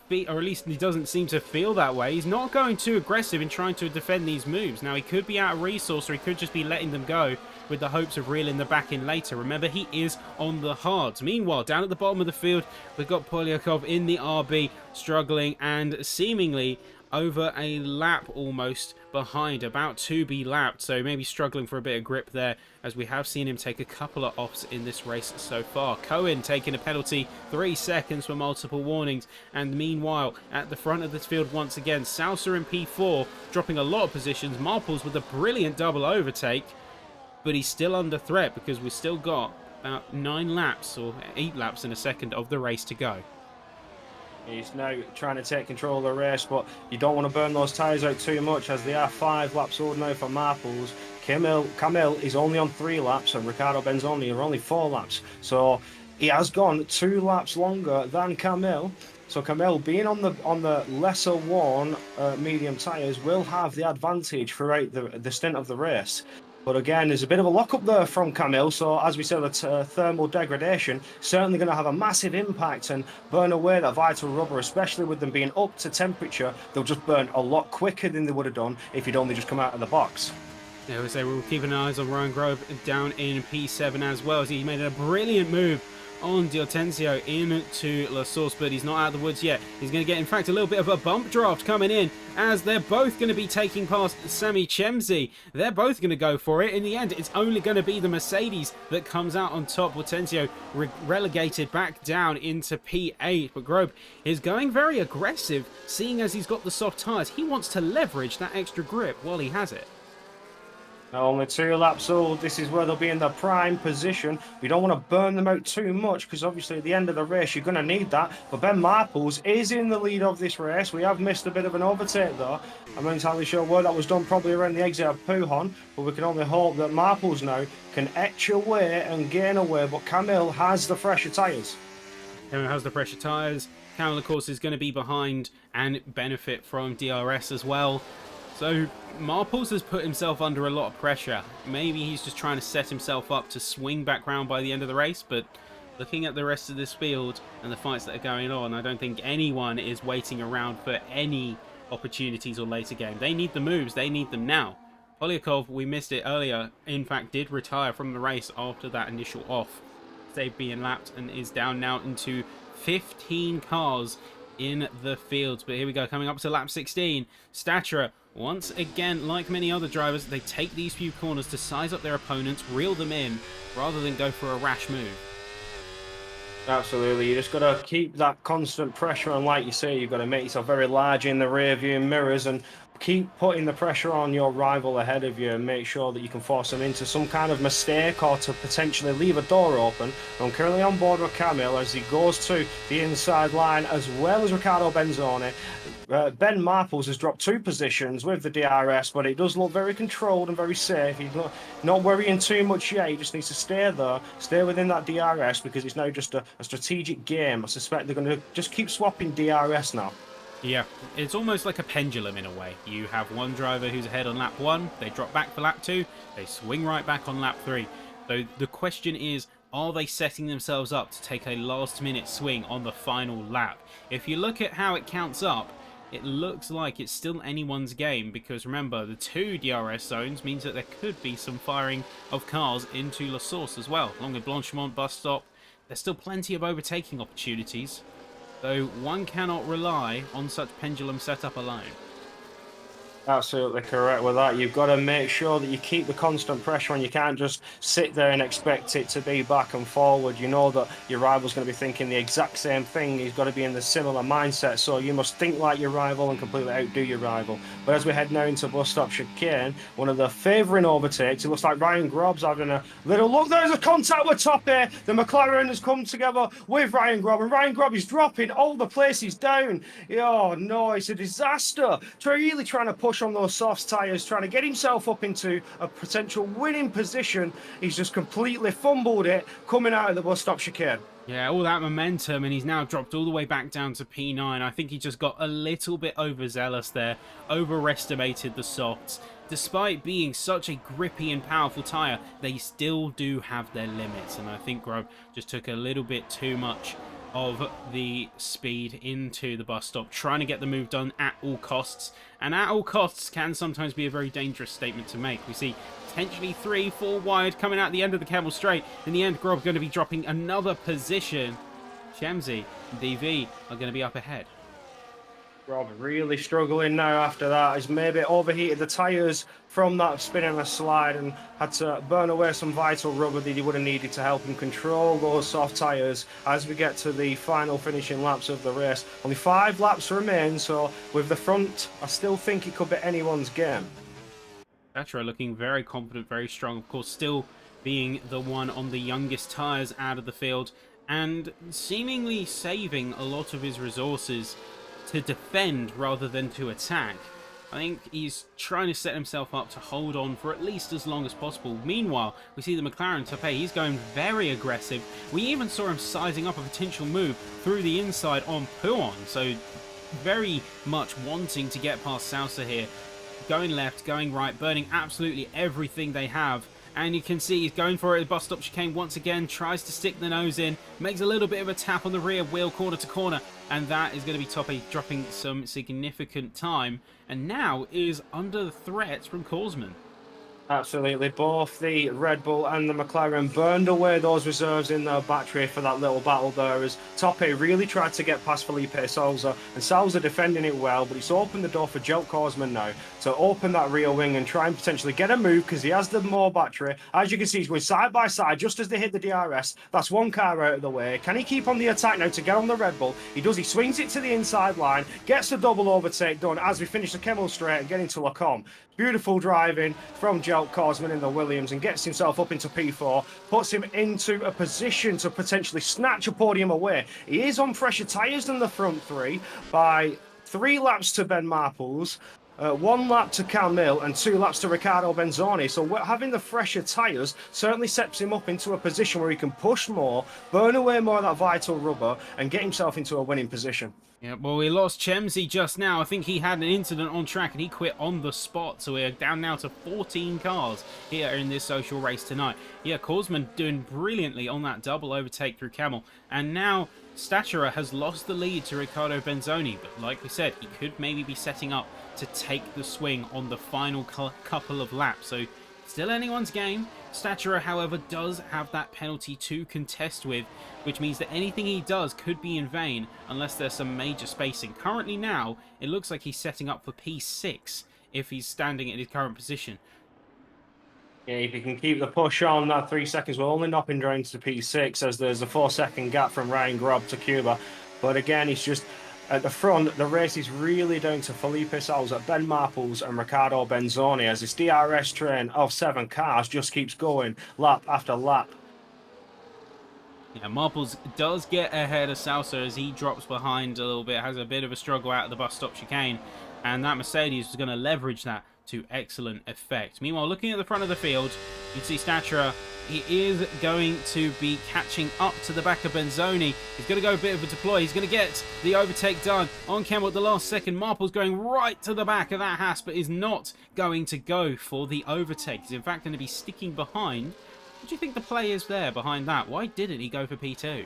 Or at least he doesn't seem to feel that way. He's not going too aggressive in trying to defend these moves. Now, he could be out of resource, or he could just be letting them go with the hopes of reeling them back in later. Remember, he is on the hards. Meanwhile, down at the bottom of the field, we've got Polyakov in the RB, struggling and seemingly over a lap almost behind, about to be lapped, so maybe struggling for a bit of grip there, as we have seen him take a couple of offs in this race so far. Cohen taking a penalty, 3 seconds for multiple warnings, and meanwhile at the front of this field once again, Salsa in P4 dropping a lot of positions. Marples with a brilliant double overtake, but he's still under threat because we've still got about 9 laps or 8 laps in a second of the race to go. He's now trying to take control of the race, but you don't want to burn those tyres out too much as they are 5 laps old now for Marples. Camille is only on 3 laps and Riccardo Benzoni are only 4 laps. So he has gone 2 laps longer than Camille. So Camille, being on the lesser worn medium tyres, will have the advantage throughout the stint of the race. But again, there's a bit of a lock-up there from Camille, so as we said, that thermal degradation certainly going to have a massive impact and burn away that vital rubber, especially with them being up to temperature. They'll just burn a lot quicker than they would have done if he'd only just come out of the box. Yeah, we say we're keeping eyes on Ryan Grove down in P7 as well, as he made a brilliant move on D'Ortenzio into La Source, but he's not out of the woods yet. He's going to get, in fact, a little bit of a bump draft coming in, as they're both going to be taking past Sami Chemzi. They're both going to go for it. In the end, it's only going to be the Mercedes that comes out on top. D'Ortenzio relegated back down into P8, but Grove is going very aggressive, seeing as he's got the soft tyres. He wants to leverage that extra grip while he has it. Only 2 laps old. This is where they'll be in the prime position. We don't want to burn them out too much because obviously at the end of the race you're going to need that. But Ben Marples is in the lead of this race. We have missed a bit of an overtake though. I'm not entirely sure where that was done, probably around the exit of Pujon. But we can only hope that Marples now can etch away and gain away. But Camille has the fresher tyres. Camille has the fresher tyres. Camille, of course, is going to be behind and benefit from DRS as well. So Marples has put himself under a lot of pressure. Maybe he's just trying to set himself up to swing back round by the end of the race, but looking at the rest of this field and the fights that are going on, I don't think anyone is waiting around for any opportunities or later game. They need the moves, they need them now. Polyakov, we missed it earlier, in fact did retire from the race after that initial off. Save being lapped and is down now into 15 cars in the field. But here we go, coming up to lap 16. Staturer, once again, like many other drivers, they take these few corners to size up their opponents, reel them in, rather than go for a rash move. Absolutely, you just got to keep that constant pressure on. Like you say, you've got to make yourself very large in the rear view mirrors and keep putting the pressure on your rival ahead of you and make sure that you can force them into some kind of mistake or to potentially leave a door open. I'm currently on board with Camille as he goes to the inside line, as well as Riccardo Benzoni. Ben Marples has dropped 2 positions with the DRS, but it does look very controlled and very safe. He's not worrying too much yet. He just needs to stay there, stay within that DRS, because it's now just a strategic game. I suspect they're going to just keep swapping DRS now. Yeah, it's almost like a pendulum in a way. You have one driver who's ahead on lap 1, they drop back for lap 2, they swing right back on lap 3. So the question is, are they setting themselves up to take a last-minute swing on the final lap? If you look at how it counts up, it looks like it's still anyone's game, because remember, the 2 DRS zones means that there could be some firing of cars into La Source as well. Along with Blanchimont bus stop, there's still plenty of overtaking opportunities, though one cannot rely on such pendulum setup alone. Absolutely correct with that. You've got to make sure that you keep the constant pressure on. You can't just sit there and expect it to be back and forward. You know that your rival's going to be thinking the exact same thing. He's got to be in the similar mindset. So you must think like your rival and completely outdo your rival. But as we head now into bus stop chicane, one of the favouring overtakes, it looks like Ryan Grob's having a little look. There's a contact with Top here. The McLaren has come together with Ryan Grob, and Ryan Grob is dropping all the places down. Oh no, it's a disaster. Really trying to push on those soft tyres, trying to get himself up into a potential winning position. He's just completely fumbled it coming out of the bus stop chicane. Yeah, all that momentum, and he's now dropped all the way back down to P9. I think he just got a little bit overzealous there, overestimated the softs. Despite being such a grippy and powerful tyre, they still do have their limits, and I think Grubb just took a little bit too much of the speed into the bus stop, trying to get the move done at all costs. And at all costs can sometimes be a very dangerous statement to make. We see potentially 3-4 wide coming out the end of the Camel Straight. In the end, Grob going to be dropping another position. Chemsey and DV are going to be up ahead. Rob really struggling now after that. He's maybe overheated the tyres from that spin and a slide and had to burn away some vital rubber that he would have needed to help him control those soft tyres as we get to the final finishing laps of the race. Only 5 laps remain, so with the front, I still think it could be anyone's game. Petro looking very confident, very strong. Of course, still being the one on the youngest tyres out of the field and seemingly saving a lot of his resources to defend rather than to attack. I think he's trying to set himself up to hold on for at least as long as possible. Meanwhile, we see the McLaren Tape, he's going very aggressive. We even saw him sizing up a potential move through the inside on Pouon, so very much wanting to get past Sousa here. Going left, going right, burning absolutely everything they have. And you can see he's going for it. The bus stop chicane once again, tries to stick the nose in, makes a little bit of a tap on the rear wheel, corner to corner, and that is going to be Tope dropping some significant time, and now is under threat from Korsman. Absolutely. Both the Red Bull and the McLaren burned away those reserves in their battery for that little battle there as Tope really tried to get past Felipe Sousa, and Sousa defending it well, but it's opened the door for Jelt Korsman now to open that rear wing and try and potentially get a move because he has the more battery. As you can see, he's going side by side just as they hit the DRS. That's one car out of the way. Can he keep on the attack now to get on the Red Bull? He does. He swings it to the inside line, gets the double overtake done as we finish the Kemmel Straight and get into Lacombe. Beautiful driving from Jelt Korsman in the Williams and gets himself up into P4, puts him into a position to potentially snatch a podium away. He is on fresher tyres than the front 3 by 3 laps to Ben Marples, 1 lap to Camille and 2 laps to Riccardo Benzoni. So having the fresher tyres certainly sets him up into a position where he can push more, burn away more of that vital rubber and get himself into a winning position. Yeah, well, we lost Chemsey just now. I think he had an incident on track and he quit on the spot. So we're down now to 14 cars here in this social race tonight. Yeah, Korsman doing brilliantly on that double overtake through Camel. And now Staturer has lost the lead to Riccardo Benzoni. But like we said, he could maybe be setting up to take the swing on the final couple of laps. So Still anyone's game. Staturer, however, does have that penalty to contest with, which means that anything he does could be in vain unless there's some major spacing. Currently now, it looks like he's setting up for P6 if he's standing in his current position. Yeah, if he can keep the push on, that 3 seconds will only knock him down to P6 as there's a 4-second gap from Ryan Grob to Cuba. But again, it's just at the front, the race is really down to Felipe Salza, Ben Marples and Riccardo Benzoni as this DRS train of 7 cars just keeps going lap after lap. Yeah, Marples does get ahead of Salsa as he drops behind a little bit, has a bit of a struggle out of the bus stop chicane, and that Mercedes is going to leverage that to excellent effect. Meanwhile, looking at the front of the field, you see Staturer. He is going to be catching up to the back of Benzoni. He's going to go a bit of a deploy. He's going to get the overtake done on camera at the last second. Marple's going right to the back of that Haas, but is not going to go for the overtake. He's in fact going to be sticking behind. What do you think the play is there behind that? Why didn't he go for P2?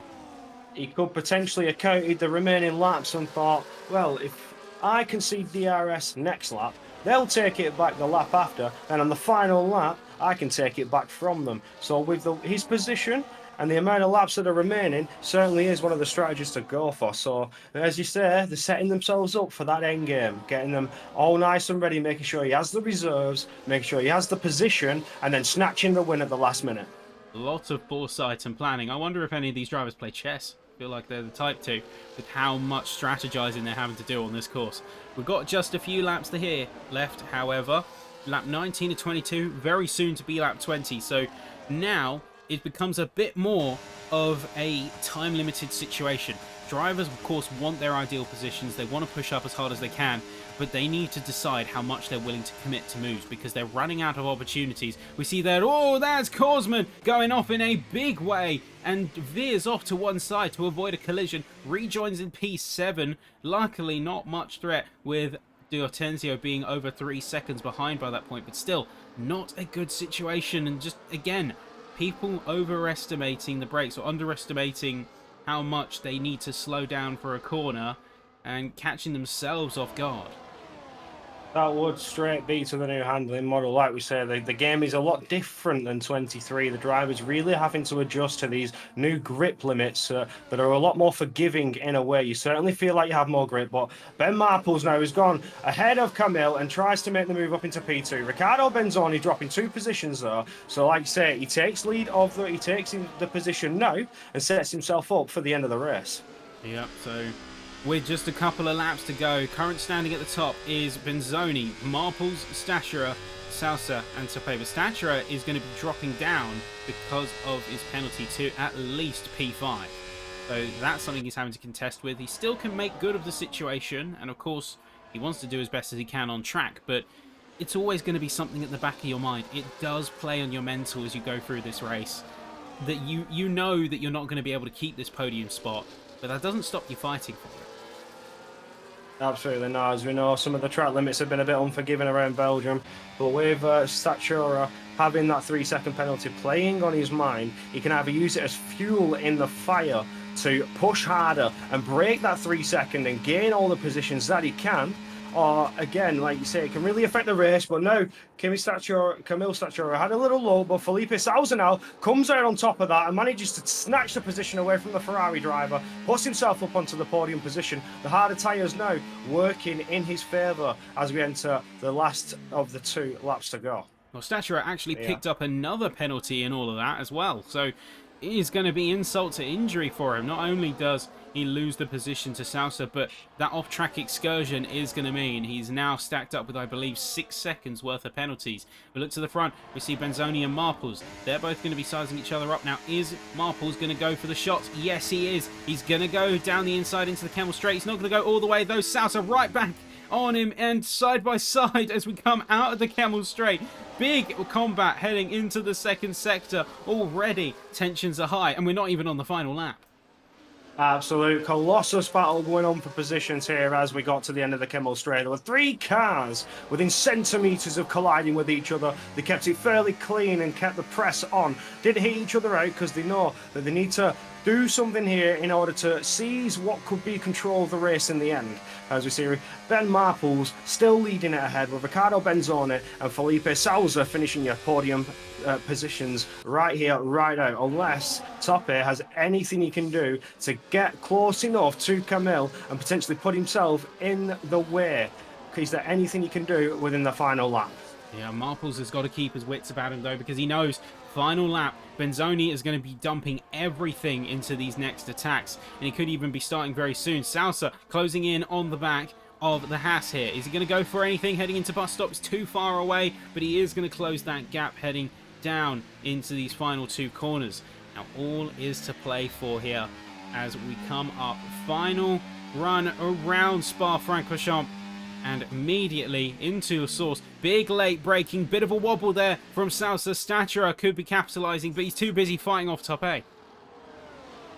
He could potentially have counted the remaining laps and thought, well, if I concede DRS next lap, they'll take it back the lap after, and on the final lap, I can take it back from them. So with his position and the amount of laps that are remaining, certainly is one of the strategies to go for. So, as you say, they're setting themselves up for that end game, getting them all nice and ready, making sure he has the reserves, making sure he has the position, and then snatching the win at the last minute. Lots of foresight and planning. I wonder if any of these drivers play chess. I feel like they're the type to, with how much strategizing they're having to do on this course. We've got just a few laps to here left, however. Lap 19 to 22, very soon to be lap 20. So now it becomes a bit more of a time-limited situation. Drivers, of course, want their ideal positions. They want to push up as hard as they can, but they need to decide how much they're willing to commit to moves because they're running out of opportunities. We see there, oh, that's Korsman going off in a big way and veers off to one side to avoid a collision. Rejoins in P7. Luckily, not much threat with D'Ortenzio being over 3 seconds behind by that point, but still not a good situation. And just again, people overestimating the brakes or underestimating how much they need to slow down for a corner and catching themselves off guard. That would straight be to the new handling model. Like we say, the game is a lot different than 23. The drivers really having to adjust to these new grip limits that are a lot more forgiving in a way. You certainly feel like you have more grip, but Ben Marples now has gone ahead of Camille and tries to make the move up into P2. Riccardo Benzoni dropping 2 positions though. So like you say, he takes lead of he takes in the position now and sets himself up for the end of the race. Yep, so with just a couple of laps to go, current standing at the top is Benzoni, Marples, Staturer, Salsa and Cepeda. Staturer is going to be dropping down because of his penalty to at least P5. So that's something he's having to contest with. He still can make good of the situation, and of course he wants to do as best as he can on track, but it's always going to be something at the back of your mind. It does play on your mental as you go through this race, that you know that you're not going to be able to keep this podium spot, but that doesn't stop you fighting for it. Absolutely not. As we know, some of the track limits have been a bit unforgiving around Belgium, but with Staturer having that 3-second penalty playing on his mind, he can either use it as fuel in the fire to push harder and break that 3-second and gain all the positions that he can, or again, like you say, it can really affect the race. But now Camille Staturer had a little low, but Felipe Salza now comes out on top of that and manages to snatch the position away from the Ferrari driver, puts himself up onto the podium position. The harder tyres now working in his favour as we enter the last of the 2 laps to go. Well, Staturer actually picked up another penalty in all of that as well, so it is going to be insult to injury for him. Not only does he lose the position to Salsa, but that off-track excursion is going to mean he's now stacked up with, I believe, 6 seconds worth of penalties. We look to the front, we see Benzoni and Marples. They're both going to be sizing each other up. Now, is Marples going to go for the shot? Yes, he is. He's going to go down the inside into the Camel Straight. He's not going to go all the way, though. Salsa right back on him and side by side as we come out of the Camel Straight. Big combat heading into the second sector. Already tensions are high and we're not even on the final lap. Absolute colossus battle going on for positions here as we got to the end of the Kimmel Straight. There were 3 cars within centimetres of colliding with each other. They kept it fairly clean and kept the press on. Didn't hit each other out because they know that they need to do something here in order to seize what could be control of the race in the end. As we see, Ben Marples still leading it ahead with Riccardo Benzoni and Felipe Souza finishing your podium positions right here, right now, unless Tope has anything he can do to get close enough to Camille and potentially put himself in the way. Is there anything he can do within the final lap? Yeah, Marples has got to keep his wits about him, though, because he knows final lap, Benzoni is going to be dumping everything into these next attacks, and he could even be starting very soon. Sousa closing in on the back of the Haas here. Is he going to go for anything heading into bus stops? Too far away, but he is going to close that gap heading down into these final two corners. Now, all is to play for here as we come up. Final run around Spa-Francorchamps. And immediately into a source. Big late braking, bit of a wobble there from Sousa. Statura could be capitalising, but he's too busy fighting off top A.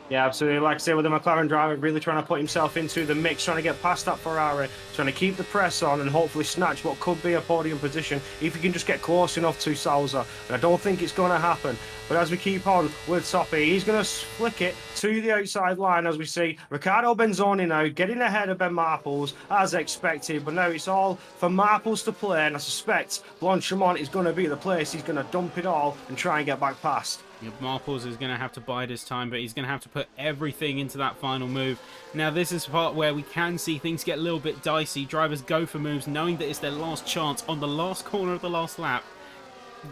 Yeah, absolutely. Like I say, with the McLaren driver really trying to put himself into the mix, trying to get past that Ferrari, trying to keep the press on and hopefully snatch what could be a podium position if he can just get close enough to Sousa. And I don't think it's going to happen. But as we keep on with Toppy, he's going to flick it to the outside line as we see Riccardo Benzoni now getting ahead of Ben Marples as expected. But now it's all for Marples to play, and I suspect Blanchimont is going to be the place he's going to dump it all and try and get back past. Marples is going to have to bide his time, but he's going to have to put everything into that final move. Now, this is the part where we can see things get a little bit dicey. Drivers go for moves knowing that it's their last chance on the last corner of the last lap.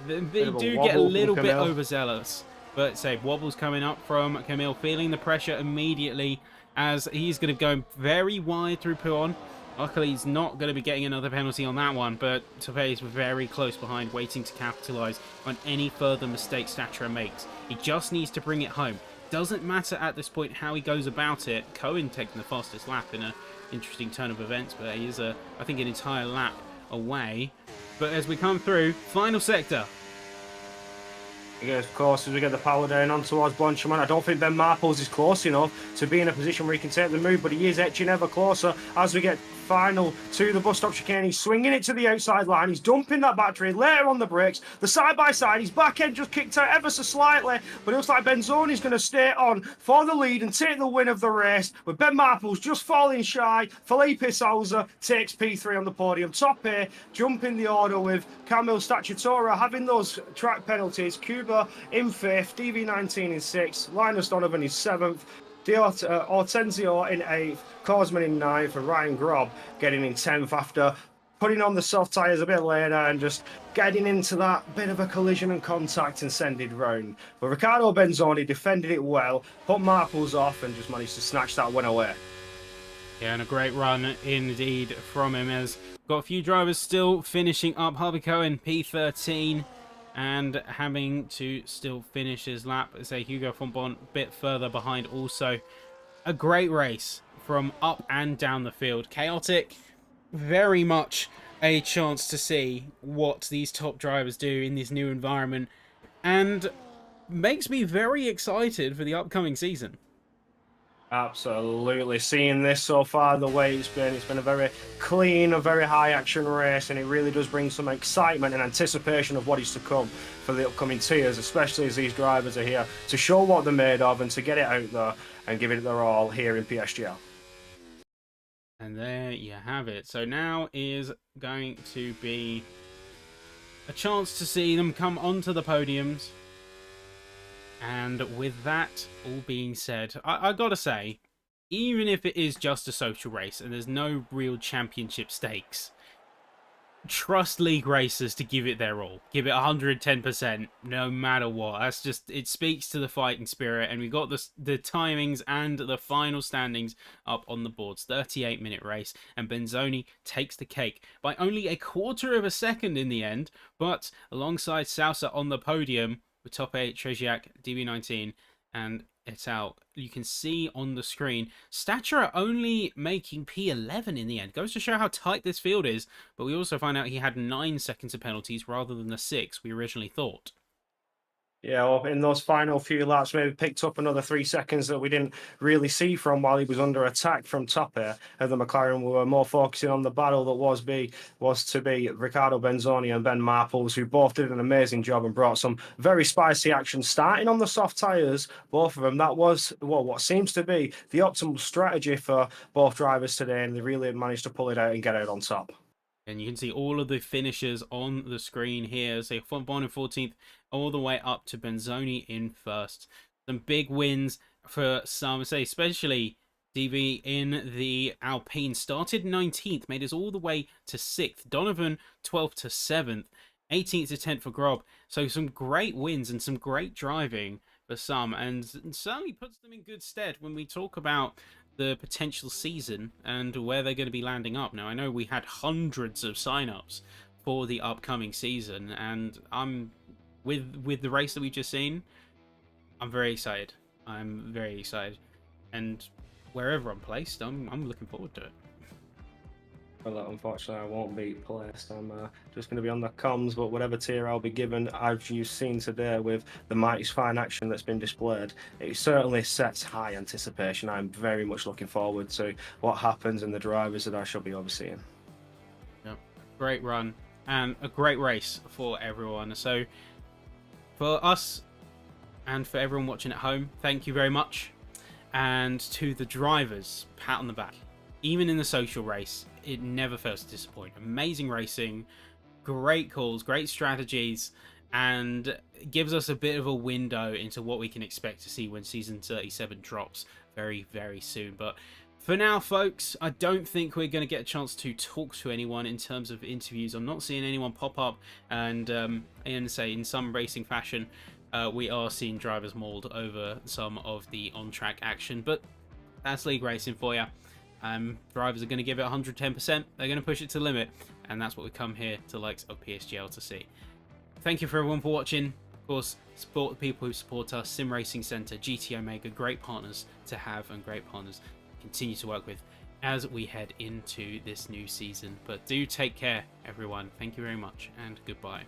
They do get a little bit overzealous. But say, wobbles coming up from Camille, feeling the pressure immediately as he's going to go very wide through Pouon. Luckily, he's not going to be getting another penalty on that one, but Tope is very close behind, waiting to capitalise on any further mistakes Statura makes. He just needs to bring it home. Doesn't matter at this point how he goes about it. Cohen taking the fastest lap in an interesting turn of events, but he is, I think, an entire lap away. But as we come through, final sector. Yes, of course, as we get the power down on towards Blanchimont, I don't think Ben Marples is close enough to be in a position where he can take the move, but he is etching ever closer as we get final to the bus stop chicane. He's swinging it to the outside line. He's dumping that battery later on the brakes. The side-by-side, his back end just kicked out ever so slightly, but it looks like Benzoni's going to stay on for the lead and take the win of the race, with Ben Marples just falling shy. Felipe Souza takes P3 on the podium. Top A, jumping the order with Camille Stacciatora having those track penalties. Cuba in 5th, DV19 in 6th, Linus Donovan in 7th, Hortensio in 8th, Korsman in 9th, and Ryan Grob getting in 10th after putting on the soft tyres a bit later and just getting into that bit of a collision and contact and sending round. But Riccardo Benzoni defended it well, put Marples off and just managed to snatch that one away. Yeah, and a great run indeed from him as got a few drivers still finishing up. Harvey Cohen, P13. And having to still finish his lap. Say Hugo Fonbon a bit further behind also. A great race from up and down the field. Chaotic. Very much a chance to see what these top drivers do in this new environment. And makes me very excited for the upcoming season. Absolutely. Seeing this so far, the way it's been a very clean, a very high action race, and it really does bring some excitement and anticipation of what is to come for the upcoming tiers, especially as these drivers are here to show what they're made of and to get it out there and give it their all here in PSGL. And there you have it. So now is going to be a chance to see them come onto the podiums. And with that all being said, I gotta say, even if it is just a social race and there's no real championship stakes, trust league racers to give it their all. Give it 110% no matter what. That's just, it speaks to the fighting spirit, and we've got the timings and the final standings up on the boards. 38-minute race, and Benzoni takes the cake by only a quarter of a second in the end, but alongside Sousa on the podium, with top 8, Treziak, DB19, and Etal. You can see on the screen, Statura only making P11 in the end. Goes to show how tight this field is, but we also find out he had 9 seconds of penalties rather than the 6 we originally thought. Yeah, well, in those final few laps, maybe picked up another 3 seconds that we didn't really see from while he was under attack from top here. And the McLaren were more focusing on the battle that was to be Riccardo Benzoni and Ben Marples, who both did an amazing job and brought some very spicy action. Starting on the soft tyres, both of them, that was what seems to be the optimal strategy for both drivers today, and they really managed to pull it out and get out on top. And you can see all of the finishers on the screen here. So Bond in 14th, all the way up to Benzoni in first. Some big wins for some, say, especially DV in the Alpine. Started 19th, made us all the way to 6th. Donovan 12th to 7th. 18th to 10th for Grob. So some great wins and some great driving for some. And certainly puts them in good stead when we talk about the potential season and where they're going to be landing up. Now, I know we had hundreds of sign-ups for the upcoming season, and I'm with the race that we've just seen, I'm very excited. I'm very excited, and wherever I'm placed, I'm looking forward to it. Well, unfortunately, I won't be placed. I'm just going to be on the comms, but whatever tier I'll be given, as you've seen today with the mighty's fine action that's been displayed, it certainly sets high anticipation. I'm very much looking forward to what happens and the drivers that I shall be overseeing. Yep. Great run and a great race for everyone. So for us and for everyone watching at home, thank you very much. And to the drivers, pat on the back. Even in the social race, it never fails to disappoint. Amazing racing, great calls, great strategies, and gives us a bit of a window into what we can expect to see when season 37 drops very, very soon. But for now, folks, I don't think we're going to get a chance to talk to anyone in terms of interviews. I'm not seeing anyone pop up, and say in some racing fashion, we are seeing drivers mauled over some of the on-track action. But that's league racing for you. Drivers are going to give it 110%. They're going to push it to the limit, and that's what we come here to the likes of PSGL to see. Thank you for everyone for watching. Of course, support the people who support us. Sim Racing Centre, GT Omega, great partners to have and great partners to continue to work with as we head into this new season. But do take care, everyone. Thank you very much, and goodbye.